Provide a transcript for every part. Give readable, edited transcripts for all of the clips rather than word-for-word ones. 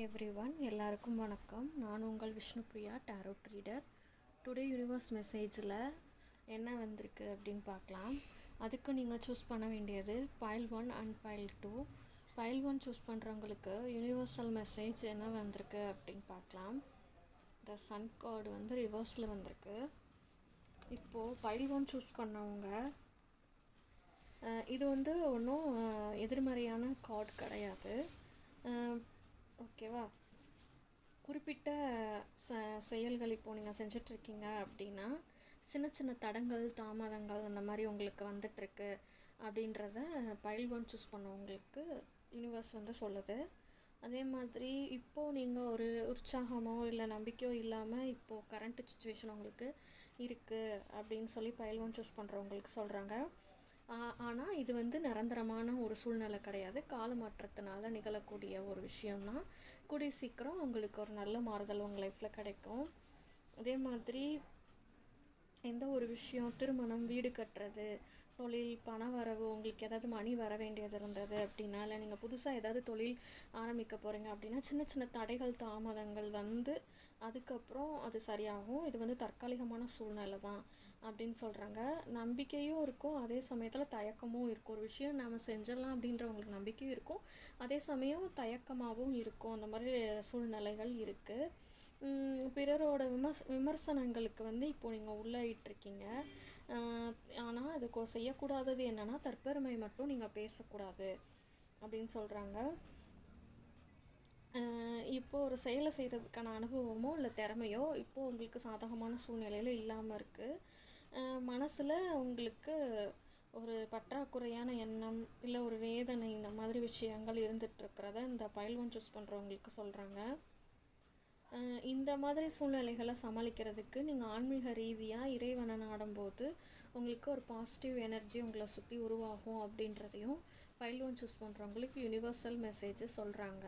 Everyone, எல்லாருக்கும் வணக்கம். நான் உங்கள் Vishnupriya, tarot reader. Today universe மெசேஜில் என்ன வந்திருக்கு அப்படின்னு பார்க்கலாம். அதுக்கு நீங்கள் சூஸ் பண்ண வேண்டியது file 1 and file 2. File 1 choose பண்ணுறவங்களுக்கு யூனிவர்சல் மெசேஜ் என்ன வந்திருக்கு அப்படின்னு பார்க்கலாம். த சன் கார்டு வந்து ரிவர்ஸில் வந்திருக்கு. இப்போது பைல் 1 சூஸ் பண்ணவங்க, இது வந்து ஒன்றும் எதிர்மறையான கார்டு கிடையாது. ஓகேவா? குறிப்பிட்ட செயல்கள் இப்போது நீங்கள் செஞ்சிட்ருக்கீங்க அப்படின்னா சின்ன சின்ன தடங்கள், தாமதங்கள் அந்த மாதிரி உங்களுக்கு வந்துட்டுருக்கு அப்படின்றத பைல் 1 சூஸ் பண்ணவங்களுக்கு யூனிவர்ஸ் வந்து சொல்லுது. அதே மாதிரி இப்போது நீங்கள் ஒரு உற்சாகமோ இல்லை நம்பிக்கையோ இல்லாமல் இப்போது கரண்ட் சுச்சுவேஷன் உங்களுக்கு இருக்குது அப்படின்னு சொல்லி பைல் 1 சூஸ் பண்ணுறவங்களுக்கு சொல்கிறாங்க. ஆனால் இது வந்து நிரந்தரமான ஒரு சூழ்நிலை கிடையாது. கால மாற்றத்தினால நிகழக்கூடிய ஒரு விஷயம்தான். கூடிய சீக்கிரம் உங்களுக்கு ஒரு நல்ல மாறுதல் உங்கள் லைஃப்பில் கிடைக்கும். அதே மாதிரி எந்த ஒரு விஷயம், திருமணம், வீடு கட்டுறது, தொழில், பண வரவு, உங்களுக்கு ஏதாவது மணி வர வேண்டியது இருந்தது அப்படின்னா, இல்லை நீங்கள் புதுசாக ஏதாவது தொழில் ஆரம்பிக்க போகிறீங்க அப்படின்னா சின்ன சின்ன தடைகள், தாமதங்கள் வந்து அதுக்கப்புறம் அது சரியாகும். இது வந்து தற்காலிகமான சூழ்நிலை தான் அப்படின்னு சொல்கிறாங்க. நம்பிக்கையும் இருக்கும், அதே சமயத்தில் தயக்கமும் இருக்கும். ஒரு விஷயம் நம்ம செஞ்சிடலாம் அப்படின்ற உங்களுக்கு நம்பிக்கையும் இருக்கும், அதே சமயம் தயக்கமாகவும் இருக்கும். அந்த மாதிரி சூழ்நிலைகள் இருக்குது. பிறரோட விமர்சனங்களுக்கு வந்து இப்போது நீங்கள் உள்ளாயிட்ருக்கீங்க. ஆனால் அதுக்கு செய்யக்கூடாதது என்னென்னா, தற்பெருமை மட்டும் நீங்கள் பேசக்கூடாது அப்படின்னு சொல்கிறாங்க. இப்போது ஒரு செயலை செய்கிறதுக்கான அனுபவமோ இல்லை திறமையோ இப்போது உங்களுக்கு சாதகமான சூழ்நிலையில் இல்லாமல் இருக்குது. மனசில் உங்களுக்கு ஒரு பற்றாக்குறையான எண்ணம், இல்லை ஒரு வேதனை, இந்த மாதிரி விஷயங்கள் இருந்துகிட்ருக்கிறத இந்த பைல் 1 சூஸ் பண்ணுறவங்களுக்கு சொல்கிறாங்க. இந்த மாதிரி சூழ்நிலைகளை சமாளிக்கிறதுக்கு நீங்கள் ஆன்மீக ரீதியாக இறைவனை நாடும்போது உங்களுக்கு ஒரு பாசிட்டிவ் எனர்ஜி உங்களை சுற்றி உருவாகும் அப்படின்றதையும் பைல் 1 சூஸ் பண்ணுறவங்களுக்கு யூனிவர்சல் மெசேஜ் சொல்கிறாங்க.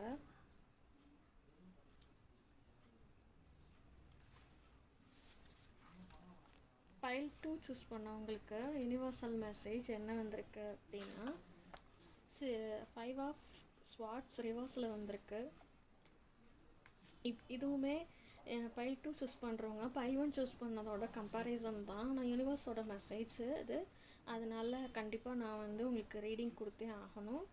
பைல் 2 சூஸ் பண்ணவங்களுக்கு யூனிவர்சல் மெசேஜ் என்ன வந்திருக்கு அப்படின்னா, 5 ஆஃப் ஸ்வார்ட்ஸ் ரிவர்ஸில் வந்திருக்கு. இதுவுமே பைல் 2 சூஸ் பண்ணுறவங்க பைல் 1 சூஸ் பண்ணதோட கம்பேரிசன் தான். நான் யூனிவர்ஸோட மெசேஜ் இது, அதனால் கண்டிப்பாக நான் வந்து உங்களுக்கு ரீடிங் கொடுத்தே ஆகணும்.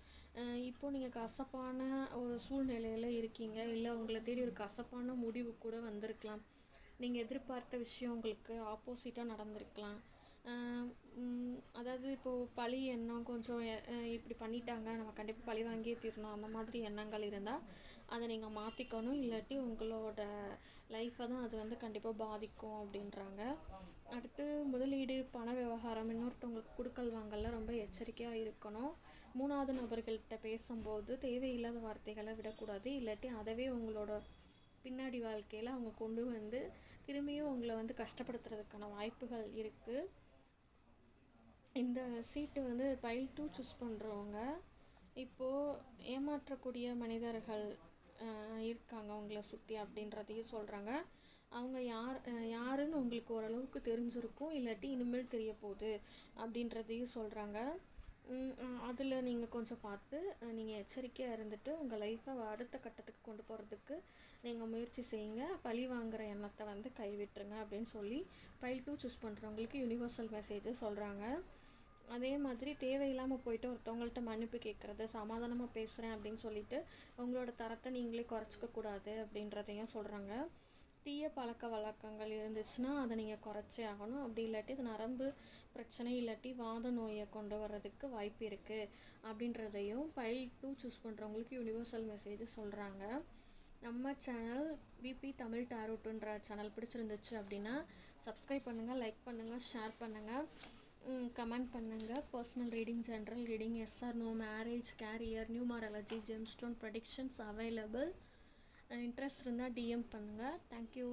இப்போது நீங்கள் கசப்பான ஒரு சூழ்நிலையில் இருக்கீங்க, இல்லை உங்களை தேடி ஒரு கசப்பான முடிவு கூட வந்திருக்கலாம். நீங்கள் எதிர்பார்த்த விஷயம் உங்களுக்கு ஆப்போசிட்டாக நடந்திருக்கலாம். அதாவது இப்போது பழி எண்ணம், கொஞ்சம் இப்படி பண்ணிட்டாங்க, நம்ம கண்டிப்பாக பழி வாங்கியே தீரணும், அந்த மாதிரி எண்ணங்கள் இருந்தால் அதை நீங்கள் மாற்றிக்கணும். இல்லாட்டி உங்களோட லைஃப்பை தான் அது வந்து கண்டிப்பாக பாதிக்கும் அப்படின்றாங்க. அடுத்து முதலீடு, பண விவகாரம், இன்னொருத்தவங்களுக்கு கொடுக்கல் வாங்கல ரொம்ப எச்சரிக்கையாக இருக்கணும். 3வது நபர்கள்கிட்ட பேசும்போது தேவையில்லாத வார்த்தைகளை விடக்கூடாது. இல்லாட்டி அதவே உங்களோட பின்னாடி வாழ்க்கையில் அவங்க கொண்டு வந்து திரும்பியும் உங்களை வந்து கஷ்டப்படுத்துறதுக்கான வாய்ப்புகள் இருக்குது. இந்த சீட்டு வந்து பைல் 2 சூஸ் பண்ணுறவங்க, இப்போது ஏமாற்றக்கூடிய மனிதர்கள் இருக்காங்க உங்களை சுற்றி அப்படின்றதையும் சொல்கிறாங்க. அவங்க யாருன்னு உங்களுக்கு ஓரளவுக்கு தெரிஞ்சிருக்கும், இல்லாட்டி இனிமேல் தெரிய போகுது அப்படின்றதையும் சொல்கிறாங்க. அதில் நீங்கள் கொஞ்சம் பார்த்து நீங்கள் எச்சரிக்கையாக இருந்துட்டு உங்கள் லைஃப்பை அடுத்த கட்டத்துக்கு கொண்டு போகிறதுக்கு நீங்கள் முயற்சி செய்யுங்க. பழி வாங்குகிற எண்ணத்தை வந்து கைவிட்டுருங்க அப்படின்னு சொல்லி பைல் 2 சூஸ் பண்ணுறவங்களுக்கு யூனிவர்சல் மெசேஜை சொல்கிறாங்க. அதே மாதிரி தேவையில்லாமல் போயிட்டு ஒருத்தவங்கள்ட்ட மன்னிப்பு கேட்குறது, சமாதானமாக பேசுகிறேன் அப்படின்னு சொல்லிட்டு உங்களோட தரத்தை நீங்களே குறைச்சிக்கக்கூடாது அப்படின்றதையும் சொல்கிறாங்க. தீய பழக்க வழக்கங்கள் இருந்துச்சுன்னா அதை நீங்கள் குறைச்சே ஆகணும். அப்படி இல்லாட்டி அது நரம்பு பிரச்சனை, இல்லாட்டி வாத நோயை கொண்டு வர்றதுக்கு வாய்ப்பு இருக்குது அப்படின்றதையும் பைல் 2 சூஸ் பண்ணுறவங்களுக்கு யூனிவர்சல் மெசேஜ் சொல்கிறாங்க. நம்ம சேனல் விபி தமிழ் டேரோட்டுன்ற சேனல் பிடிச்சிருந்துச்சு அப்படின்னா சப்ஸ்கிரைப் பண்ணுங்கள், லைக் பண்ணுங்கள், ஷேர் பண்ணுங்கள், கமெண்ட் பண்ணுங்கள். Personal reading, general reading, yes or no, marriage, career, numerology, gemstone predictions available. Interest இருந்தால் டிஎம் பண்ணுங்கள். தேங்க்யூ.